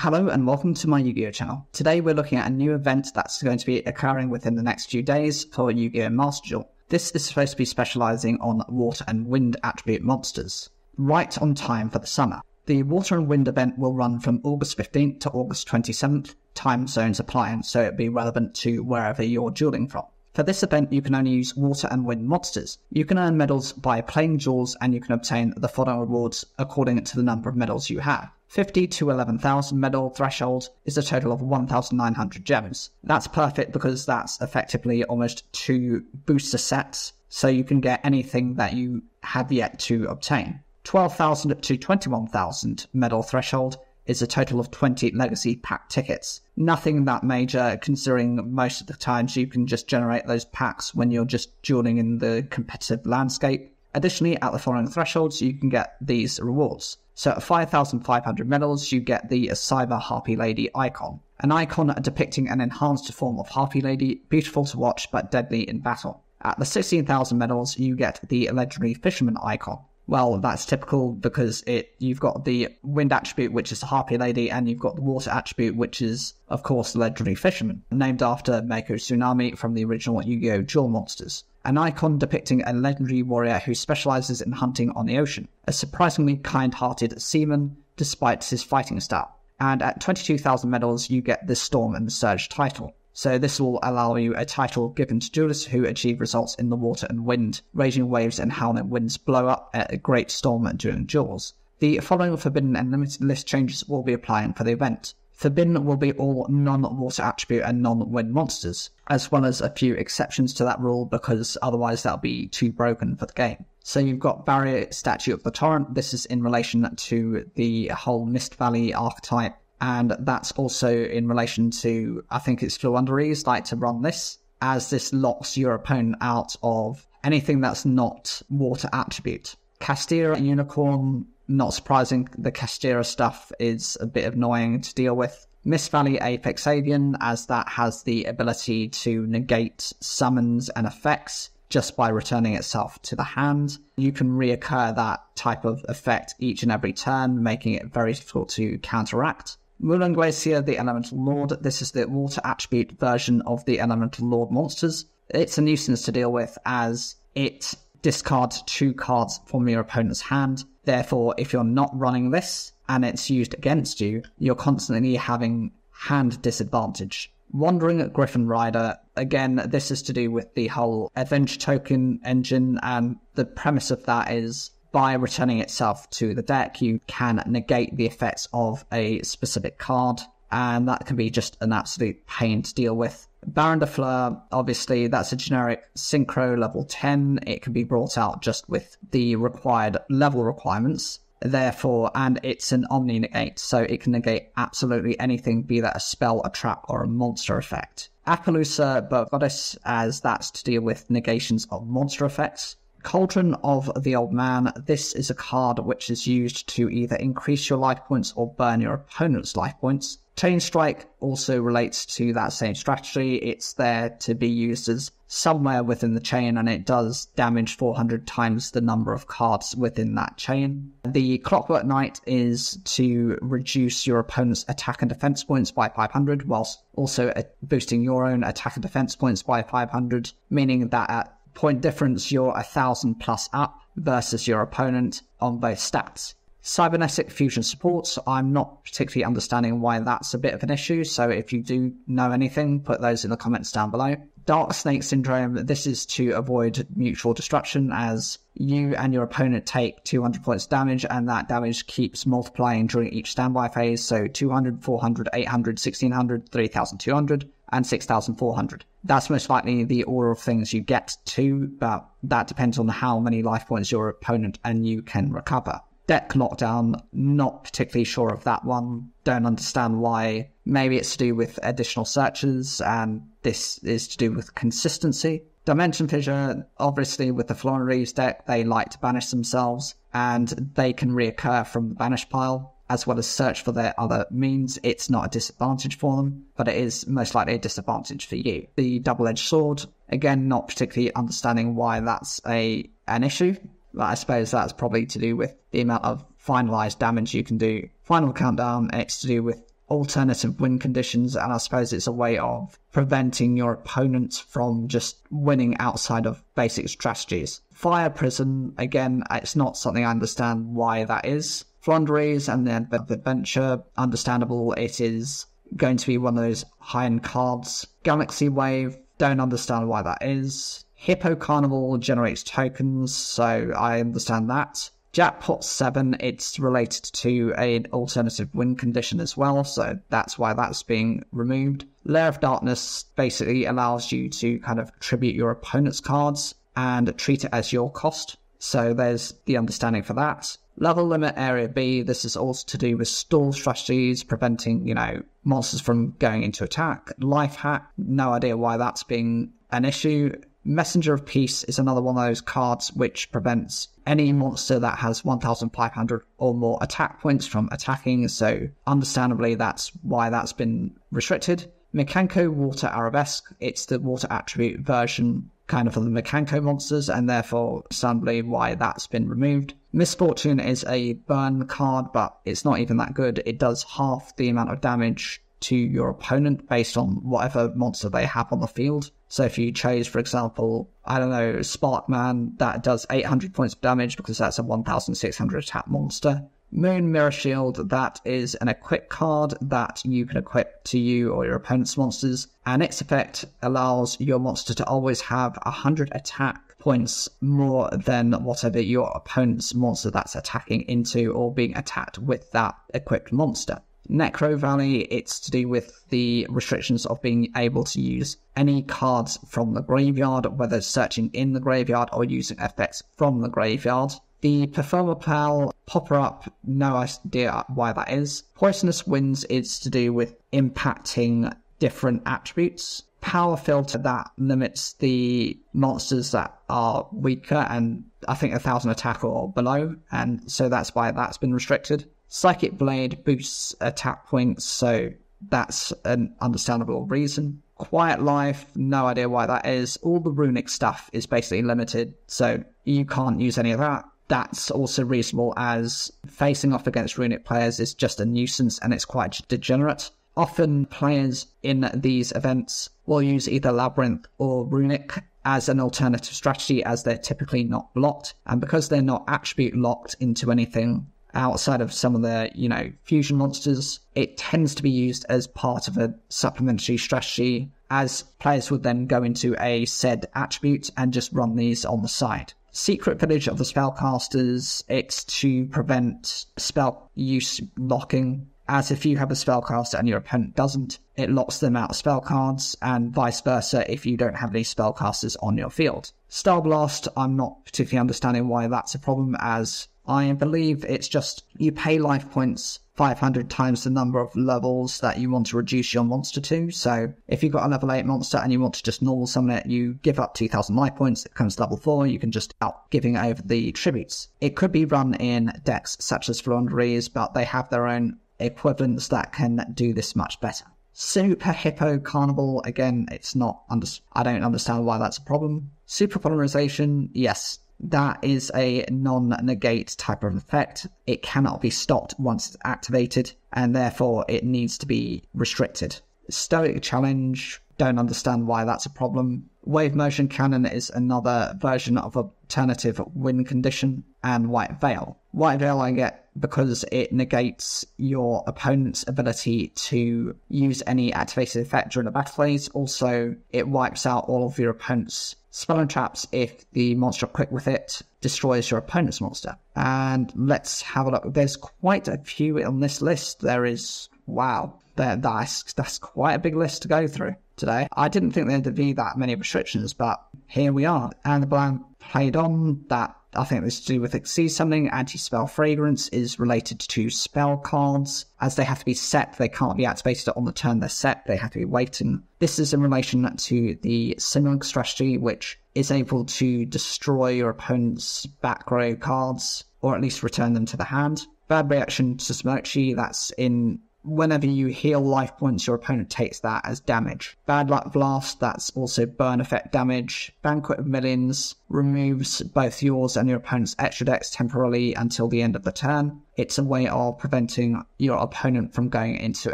Hello and welcome to my Yu-Gi-Oh channel. Today we're looking at a new event that's going to be occurring within the next few days for Yu-Gi-Oh Master Duel. This is supposed to be specialising on water and wind attribute monsters, right on time for the summer. The water and wind event will run from August 15th to August 27th, time zones applying, so it'll be relevant to wherever you're dueling from. For this event, you can only use water and wind monsters. You can earn medals by playing duels, and you can obtain the following rewards according to the number of medals you have. 50 to 11,000 medal threshold is a total of 1,900 gems. That's perfect because that's effectively almost 2 booster sets, so you can get anything that you have yet to obtain. 12,000 to 21,000 medal threshold is a total of 20 legacy pack tickets. Nothing that major, considering most of the times you can just generate those packs when you're just dueling in the competitive landscape. Additionally, at the following thresholds, you can get these rewards. So at 5,500 medals, you get the Cyber Harpy Lady icon. An icon depicting an enhanced form of Harpy Lady, beautiful to watch but deadly in battle. At the 16,000 medals, you get the Legendary Fisherman icon. Well, that's typical because you've got the wind attribute, which is the Harpy Lady, and you've got the water attribute, which is, of course, the Legendary Fisherman, named after Meiko Tsunami from the original Yu-Gi-Oh! Duel monsters. An icon depicting a legendary warrior who specializes in hunting on the ocean, a surprisingly kind-hearted seaman despite his fighting style. And at 22,000 medals, you get the Storm and the Surge title. So this will allow you a title given to duelists who achieve results in the water and wind. Raging waves and howling winds blow up at a great storm during duels. The following Forbidden and Limited list changes will be applying for the event. Forbidden will be all non-water attribute and non-wind monsters, as well as a few exceptions to that rule because otherwise that'll be too broken for the game. So you've got Barrier Statue of the Torrent. This is in relation to the whole Mist Valley archetype. And that's also in relation to, I think it's Fluunderies like to run this, as this locks your opponent out of anything that's not water attribute. Castira Unicorn, not surprising, the Castira stuff is a bit annoying to deal with. Mist Valley Apex Avian, as that has the ability to negate summons and effects just by returning itself to the hand. You can reoccur that type of effect each and every turn, making it very difficult to counteract. Mulan Glacier, the Elemental Lord. This is the water attribute version of the Elemental Lord monsters. It's a nuisance to deal with as it discards 2 cards from your opponent's hand. Therefore, if you're not running this and it's used against you, you're constantly having hand disadvantage. Wandering Griffin Rider. Again, this is to do with the whole adventure token engine, and the premise of that is by returning itself to the deck, you can negate the effects of a specific card, and that can be just an absolute pain to deal with. Baron de Fleur, obviously, that's a generic Synchro level 10. It can be brought out just with the required level requirements. Therefore, and it's an Omni negate, so it can negate absolutely anything, be that a spell, a trap, or a monster effect. Appaloosa Goddess, as that's to deal with negations of monster effects. Cauldron of the Old Man. This is a card which is used to either increase your life points or burn your opponent's life points. Chain Strike also relates to that same strategy. It's there to be used as somewhere within the chain, and it does damage 400 times the number of cards within that chain. The Clockwork Knight is to reduce your opponent's attack and defense points by 500, whilst also boosting your own attack and defense points by 500, meaning that at point difference, you're 1,000 plus up versus your opponent on both stats. Cybernetic Fusion Support, I'm not particularly understanding why that's a bit of an issue, so if you do know anything, put those in the comments down below. Dark Snake Syndrome, this is to avoid mutual destruction as you and your opponent take 200 points damage, and that damage keeps multiplying during each standby phase, so 200, 400, 800, 1600, 3200, and 6400. That's most likely the order of things you get to, but that depends on how many life points your opponent and you can recover. Deck Lockdown, not particularly sure of that one. Don't understand why. Maybe it's to do with additional searches, and this is to do with consistency. Dimension Fissure, obviously with the Fluunderies deck, they like to banish themselves, and they can reoccur from the banish pile, as well as search for their other means. It's not a disadvantage for them, but it is most likely a disadvantage for you. The Double-Edged Sword, again, not particularly understanding why that's an issue. But I suppose that's probably to do with the amount of finalized damage you can do. Final Countdown, it's to do with alternative win conditions, and I suppose it's a way of preventing your opponent from just winning outside of basic strategies. Fire Prison, again, it's not something I understand why that is. Flunderies and the Adventure, understandable, it is going to be one of those high-end cards. Galaxy Wave, don't understand why that is. Hippo Carnival generates tokens, so I understand that. Jackpot 7, it's related to an alternative win condition as well, so that's why that's being removed. Lair of Darkness basically allows you to kind of tribute your opponent's cards and treat it as your cost, so there's the understanding for that. Level Limit Area B, this is also to do with stall strategies, preventing, monsters from going into attack. Life Hack, no idea why that's being an issue. Messenger of Peace is another one of those cards which prevents any monster that has 1,500 or more attack points from attacking, so understandably that's why that's been restricted. Mekanko Water Arabesque, it's the water attribute version kind of the Mekanko monsters, and therefore understandably why that's been removed. Misfortune is a burn card, but it's not even that good. It does half the amount of damage to your opponent based on whatever monster they have on the field. So if you chose, for example, Sparkman, that does 800 points of damage because that's a 1,600 attack monster. Moon Mirror Shield, that is an equip card that you can equip to you or your opponent's monsters, and its effect allows your monster to always have 100 attack points more than whatever your opponent's monster that's attacking into or being attacked with that equipped monster. Necro Valley, it's to do with the restrictions of being able to use any cards from the graveyard, whether searching in the graveyard or using effects from the graveyard. The Performer Pal, Popper Up, no idea why that is. Poisonous Winds is to do with impacting different attributes. Power Filter, that limits the monsters that are weaker and I think 1,000 attack or below, and so that's why that's been restricted. Psychic Blade boosts attack points, so that's an understandable reason. Quiet Life, no idea why that is. All the runic stuff is basically limited, so you can't use any of that. That's also reasonable, as facing off against runic players is just a nuisance and it's quite degenerate. Often players in these events will use either Labyrinth or Runic as an alternative strategy, as they're typically not blocked, and because they're not attribute locked into anything outside of some of the, fusion monsters, it tends to be used as part of a supplementary strategy, as players would then go into a said attribute and just run these on the side. Secret Village of the Spellcasters, it's to prevent spell use locking, as if you have a spellcaster and your opponent doesn't, it locks them out of spell cards, and vice versa if you don't have any spellcasters on your field. Star Blast, I'm not particularly understanding why that's a problem, as I believe it's just you pay life points 500 times the number of levels that you want to reduce your monster to. So if you've got a level 8 monster and you want to just normal summon it, you give up 2,000 life points, it becomes level 4, you can just out giving over the tributes. It could be run in decks such as Flunderies, but they have their own equivalents that can do this much better. Super Hippo Carnival, again, I don't understand why that's a problem. Super Polymerization, yes, that is a non-negate type of effect. It cannot be stopped once it's activated, and therefore it needs to be restricted. Stoic Challenge, don't understand why that's a problem. Wave Motion Cannon is another version of alternative win condition. And White Veil. White Veil I get because it negates your opponent's ability to use any activated effect during a battle phase. Also, it wipes out all of your opponent's spell and traps if the monster equipped with it destroys your opponent's monster. And let's have a look. There's quite a few on this list. There is, wow, that's quite a big list to go through today. I didn't think there'd be that many restrictions, but here we are. And the Blank played on that. I think this is to do with Exceed Summoning. Anti-Spell Fragrance is related to spell cards. As they have to be set, they can't be activated on the turn they're set. They have to be waiting. This is in relation to the Simmering strategy, which is able to destroy your opponent's back row cards, or at least return them to the hand. Bad Reaction to Smochi, that's in whenever you heal life points, your opponent takes that as damage. Bad Luck Blast, that's also burn effect damage. Banquet of Millions removes both yours and your opponent's extra decks temporarily until the end of the turn. It's a way of preventing your opponent from going into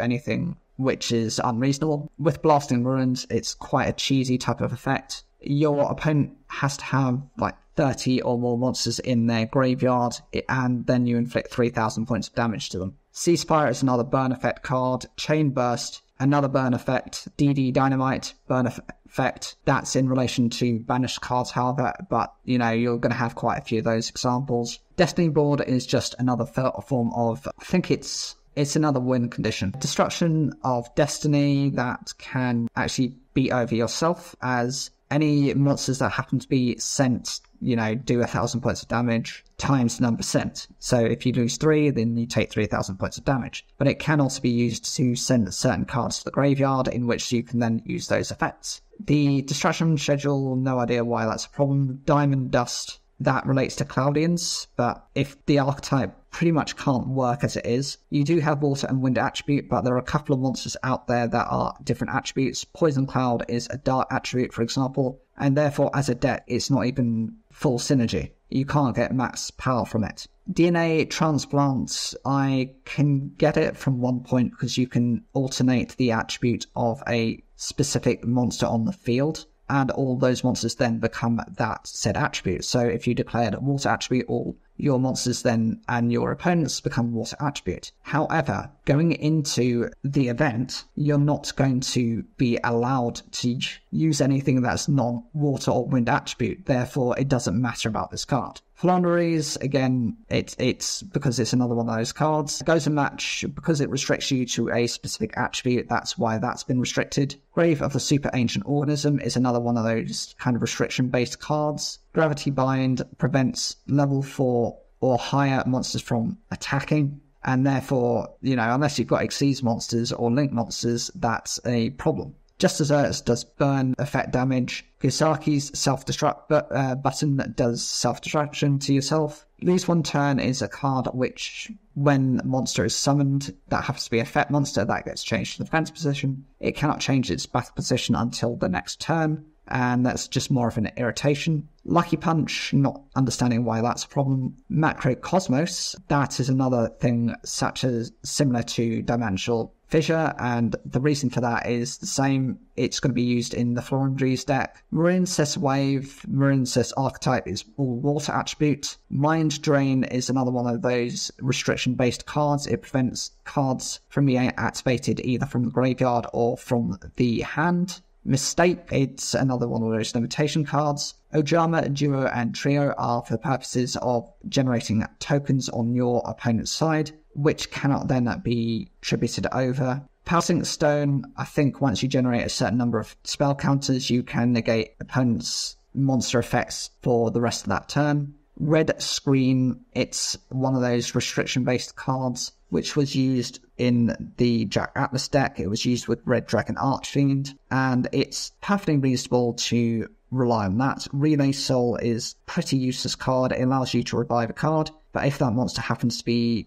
anything which is unreasonable. With Blasting Ruins, it's quite a cheesy type of effect. Your opponent has to have like 30 or more monsters in their graveyard, and then you inflict 3,000 points of damage to them. Ceasefire is another burn effect card. Chain Burst, another burn effect. DD Dynamite, burn effect. That's in relation to banished cards, however, but you're going to have quite a few of those examples. Destiny Board is just another form of, I think it's another win condition. Destruction of Destiny that can actually beat over yourself, as any monsters that happen to be sent, do 1,000 points of damage times the number sent. So if you lose 3, then you take 3,000 points of damage. But it can also be used to send certain cards to the graveyard, in which you can then use those effects. The Destruction Schedule, no idea why that's a problem. Diamond Dust, that relates to Cloudians, but if the archetype pretty much can't work as it is. You do have Water and Wind attribute, but there are a couple of monsters out there that are different attributes. Poison Cloud is a dark attribute, for example, and therefore as a deck it's not even full synergy. You can't get max power from it. DNA Transplants, I can get it from one point because you can alternate the attribute of a specific monster on the field, and all those monsters then become that said attribute. So if you declared a water attribute, all your monsters then and your opponents become water attribute. However, going into the event, you're not going to be allowed to use anything that's non-water or wind attribute. Therefore, it doesn't matter about this card. Floowandereeze, again, it's because it's another one of those cards. Goes and Match, because it restricts you to a specific attribute, that's why that's been restricted. Grave of the Super Ancient Organism is another one of those kind of restriction-based cards. Gravity Bind prevents level 4 or higher monsters from attacking, and therefore, unless you've got Xyz monsters or Link monsters, that's a problem. Just Desserts does burn effect damage. Kisaki's self-destruct button does self-destruction to yourself. Lose one turn is a card which, when a monster is summoned, that happens to be an effect monster, that gets changed to the defense position. It cannot change its battle position until the next turn, and that's just more of an irritation. Lucky Punch, not understanding why that's a problem. Macrocosmos, that is another thing such as similar to Dimensional Fissure, and the reason for that is the same. It's going to be used in the Floowandereeze deck. Marincess Wave, Marincess archetype is all water attribute. Mind Drain is another one of those restriction-based cards. It prevents cards from being activated either from the graveyard or from the hand. Mistake, it's another one of those limitation cards. Ojama, Duo, and Trio are for the purposes of generating tokens on your opponent's side, which cannot then be tributed over. Passing Stone, I think once you generate a certain number of spell counters, you can negate opponent's monster effects for the rest of that turn. Red Screen, it's one of those restriction-based cards, which was used in the Jack Atlas deck. It was used with Red Dragon Archfiend, and it's perfectly reasonable to rely on that. Relay Soul is a pretty useless card. It allows you to revive a card, but if that monster happens to be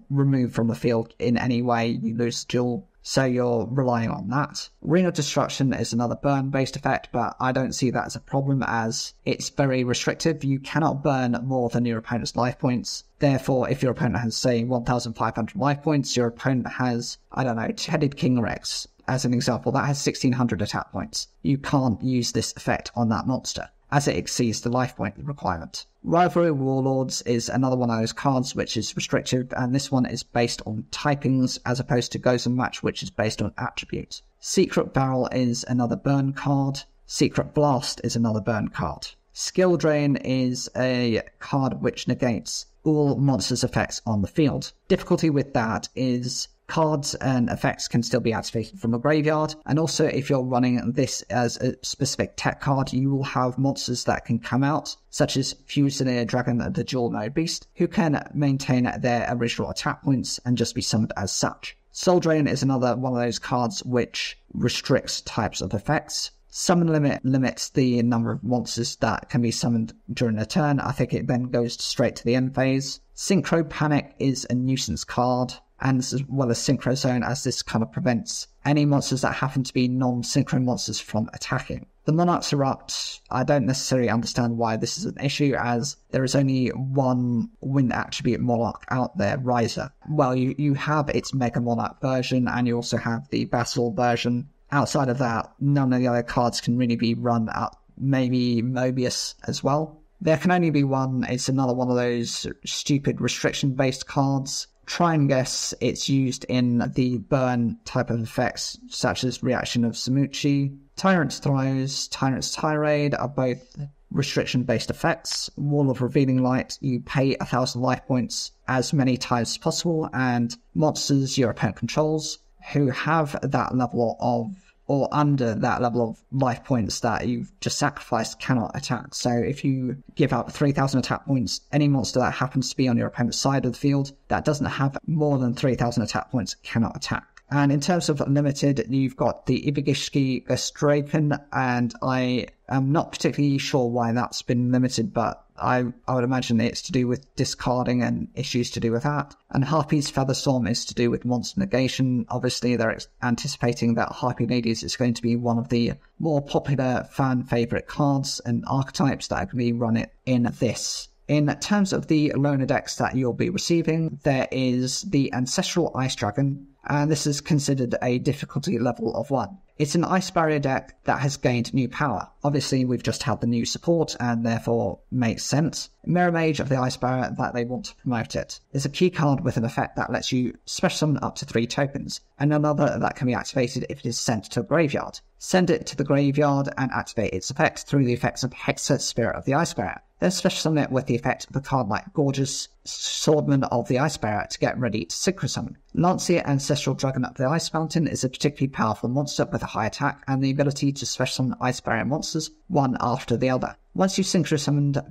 removed from the field in any way, you lose the duel. So you're relying on that. Ring of Destruction is another burn-based effect, but I don't see that as a problem as it's very restrictive. You cannot burn more than your opponent's life points. Therefore, if your opponent has, say, 1,500 life points, your opponent has, Headed King Rex, as an example, that has 1,600 attack points. You can't use this effect on that monster, as it exceeds the life point requirement. Rivalry Warlords is another one of those cards which is restrictive, and this one is based on typings as opposed to Goes and Match, which is based on attributes. Secret Barrel is another burn card. Secret Blast is another burn card. Skill Drain is a card which negates all monsters' effects on the field. Difficulty with that is cards and effects can still be activated from a graveyard, and also if you're running this as a specific tech card, you will have monsters that can come out, such as Fusilier Dragon, the dual mode beast, who can maintain their original attack points and just be summoned as such. Soul Drain is another one of those cards which restricts types of effects. Summon Limit limits the number of monsters that can be summoned during a turn. I think it then goes straight to the end phase. Synchro Panic is a nuisance card, and as well as Synchro Zone, as this kind of prevents any monsters that happen to be non-synchro monsters from attacking. The Monarch's Erupt, I don't necessarily understand why this is an issue, as there is only one wind attribute Monarch out there, Riser. Well, you have its Mega Monarch version, and you also have the Battle version. Outside of that, none of the other cards can really be run up. Maybe Mobius as well. There can only be one. It's another one of those stupid restriction-based cards. Try and guess it's used in the burn type of effects, such as Reaction of Samuchi. Tyrant's Throws, Tyrant's Tirade are both restriction-based effects. Wall of Revealing Light, you pay 1,000 life points as many times as possible, and monsters your opponent controls who have that level of, or under that level of life points that you've just sacrificed, cannot attack. So if you give up 3,000 attack points, any monster that happens to be on your opponent's side of the field that doesn't have more than 3,000 attack points cannot attack. And in terms of limited, you've got the Ibigishki Gestraken, and I am not particularly sure why that's been limited, but I would imagine it's to do with discarding and issues to do with that. And Harpy's Featherstorm is to do with monster negation. Obviously, they're anticipating that Harpy Ladies is going to be one of the more popular fan favourite cards and archetypes that are going to be run in this. In terms of the loner decks that you'll be receiving, there is the Ancestral Ice Dragon, and this is considered a difficulty level of 1. It's an Ice Barrier deck that has gained new power. Obviously, we've just had the new support, and therefore makes sense. Mirror Mage of the Ice Barrier, that they want to promote it. There's a key card with an effect that lets you special summon up to 3 tokens, and another that can be activated if it is sent to a graveyard. Send it to the graveyard and activate its effect through the effects of Hexa, Spirit of the Ice Barrier. Then special summon it with the effect of a card like Gorgeous, Swordman of the Ice Barrier to get ready to synchro summon. Lancia, Ancestral Dragon of the Ice Mountain, is a particularly powerful monster with a high attack and the ability to special summon Ice Barrier monsters one after the other. Once you've synchro summoned,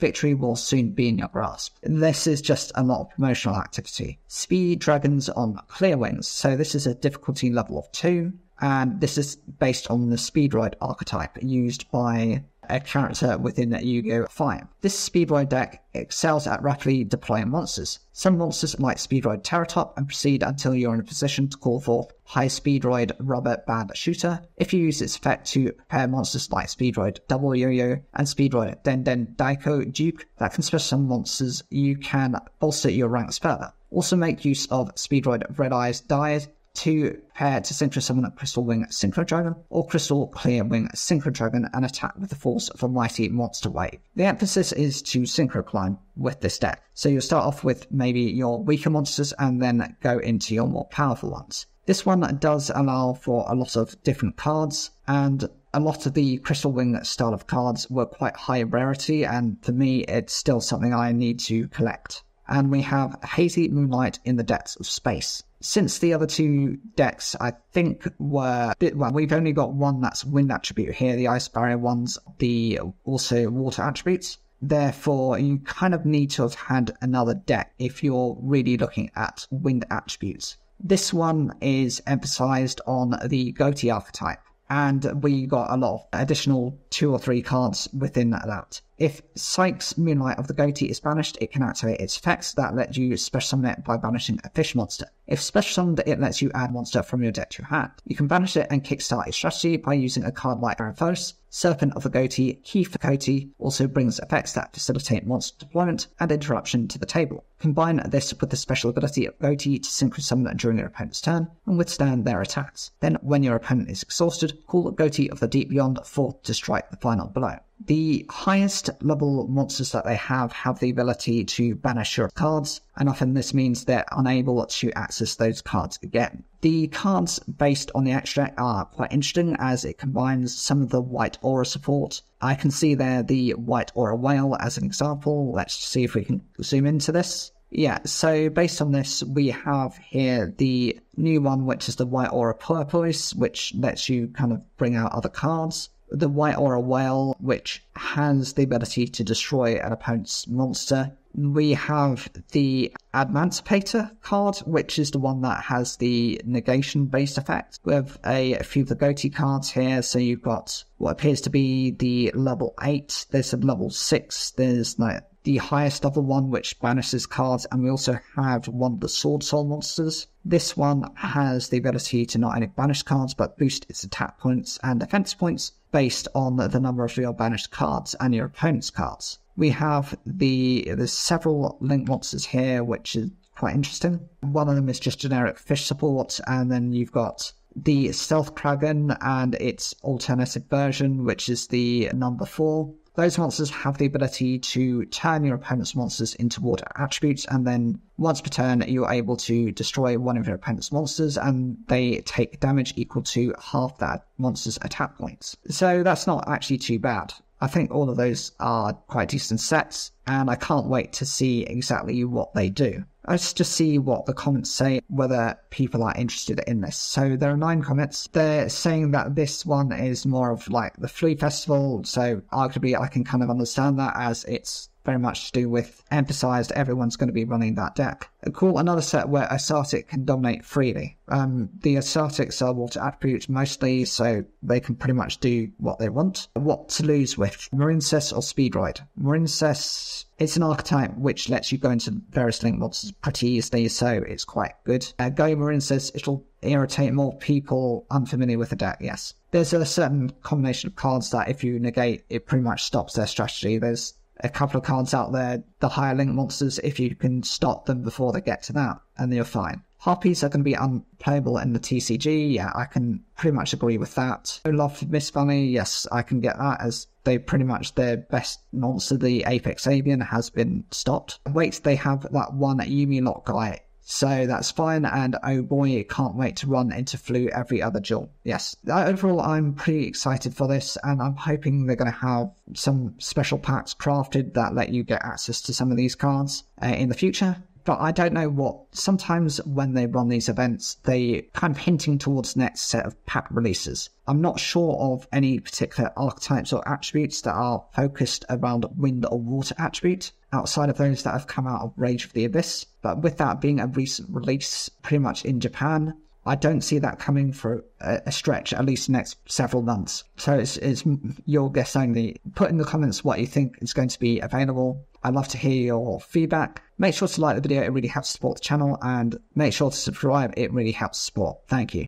victory will soon be in your grasp. This is just a lot of promotional activity. Speed Dragons on Clear Wings, so this is a difficulty level of 2. And this is based on the Speedroid archetype used by a character within Yu-Gi-Oh! 5. This Speedroid deck excels at rapidly deploying monsters. Some monsters might Speedroid Terratop and proceed until you're in a position to call forth High Speedroid Rubber Band Shooter. If you use its effect to prepare monsters like Speedroid Double Yo-Yo and Speedroid Den Den Daiko Duke that can special summon monsters, you can bolster your ranks further. Also make use of Speedroid Red Eyes Dyed to prepare to synchro summon Crystal Wing Synchro Dragon or Crystal Clear Wing Synchro Dragon and attack with the force of a mighty monster wave. The emphasis is to synchro climb with this deck, so you'll start off with maybe your weaker monsters and then go into your more powerful ones. This one does allow for a lot of different cards, and a lot of the Crystal Wing style of cards were quite high rarity, and for me it's still something I need to collect. And we have Hazy Moonlight in the Depths of Space. Since the other two decks, I think, were... Well, we've only got one that's wind attribute here. The Ice Barrier one's the also water attributes. Therefore, you kind of need to have had another deck if you're really looking at wind attributes. This one is emphasized on the Goatee archetype, and we got a lot of additional 2 or 3 cards within that. If Sykes Moonlight of the Goatee is banished, it can activate its effects that let you special summon it by banishing a fish monster. If special summoned, it lets you add monster from your deck to your hand. You can banish it and kickstart its strategy by using a card like Paraphos. Serpent of the Goatee, Key for Goatee, also brings effects that facilitate monster deployment and interruption to the table. Combine this with the special ability of Goatee to synchro summon during your opponent's turn and withstand their attacks. Then, when your opponent is exhausted, call Goatee of the Deep Beyond forth to strike the final blow. The highest level monsters that they have the ability to banish your cards, and often this means they're unable to access those cards again. The cards based on the extract are quite interesting as it combines some of the White Aura support. I can see there the White Aura Whale as an example. Let's see if we can zoom into this. Yeah, so based on this, we have here the new one, which is the White Aura Porpoise, which lets you kind of bring out other cards. The White Aura Whale, which has the ability to destroy an opponent's monster. We have the Admancipator card, which is the one that has the negation-based effect. We have a few of the Goatee cards here, so you've got what appears to be the level 8, there's a level 6, there's like the highest level one, which banishes cards, and we also have one of the Sword Soul monsters. This one has the ability to not only banish cards, but boost its attack points and defense points based on the number of your banished cards and your opponent's cards. We have there's several link monsters here, which is quite interesting. One of them is just generic fish support, and then you've got the Stealth Kraken and its alternative version, which is the number 4. Those monsters have the ability to turn your opponent's monsters into water attributes, and then once per turn you're able to destroy one of your opponent's monsters, and they take damage equal to half that monster's attack points. So that's not actually too bad. I think all of those are quite decent sets, and I can't wait to see exactly what they do. Let's just see what the comments say, whether people are interested in this. So there are 9 comments. They're saying that this one is more of like the Flea Festival, so arguably I can kind of understand that, as it's very much to do with emphasized everyone's going to be running that deck. Cool, another set where Asartic can dominate freely. The Asartics are water attributes mostly, so they can pretty much do what they want. What to lose with? Marincess or Speedride? Marincess, it's an archetype which lets you go into various link monsters pretty easily, so it's quite good. Go Marincess, it'll irritate more people unfamiliar with the deck, yes. There's a certain combination of cards that if you negate, it pretty much stops their strategy. There's a couple of cards out there, the higher link monsters, if you can stop them before they get to that, and you're fine. Harpies are going to be unplayable in the TCG, yeah, I can pretty much agree with that. Love for Miss Bunny, yes, I can get that, as they pretty much their best monster, the Apex Avian, has been stopped. Wait, they have that one Yumi Lock guy, so that's fine, and oh boy, can't wait to run into Flu every other duel. Yes, overall I'm pretty excited for this, and I'm hoping they're going to have some special packs crafted that let you get access to some of these cards in the future. But I don't know what, sometimes when they run these events, they kind of hinting towards the next set of pack releases. I'm not sure of any particular archetypes or attributes that are focused around wind or water attribute, outside of those that have come out of Rage of the Abyss. But with that being a recent release pretty much in Japan, I don't see that coming for a stretch, at least the next several months. So it's your guess only. Put in the comments what you think is going to be available. I'd love to hear your feedback. Make sure to like the video, it really helps support the channel, and make sure to subscribe, it really helps support. Thank you.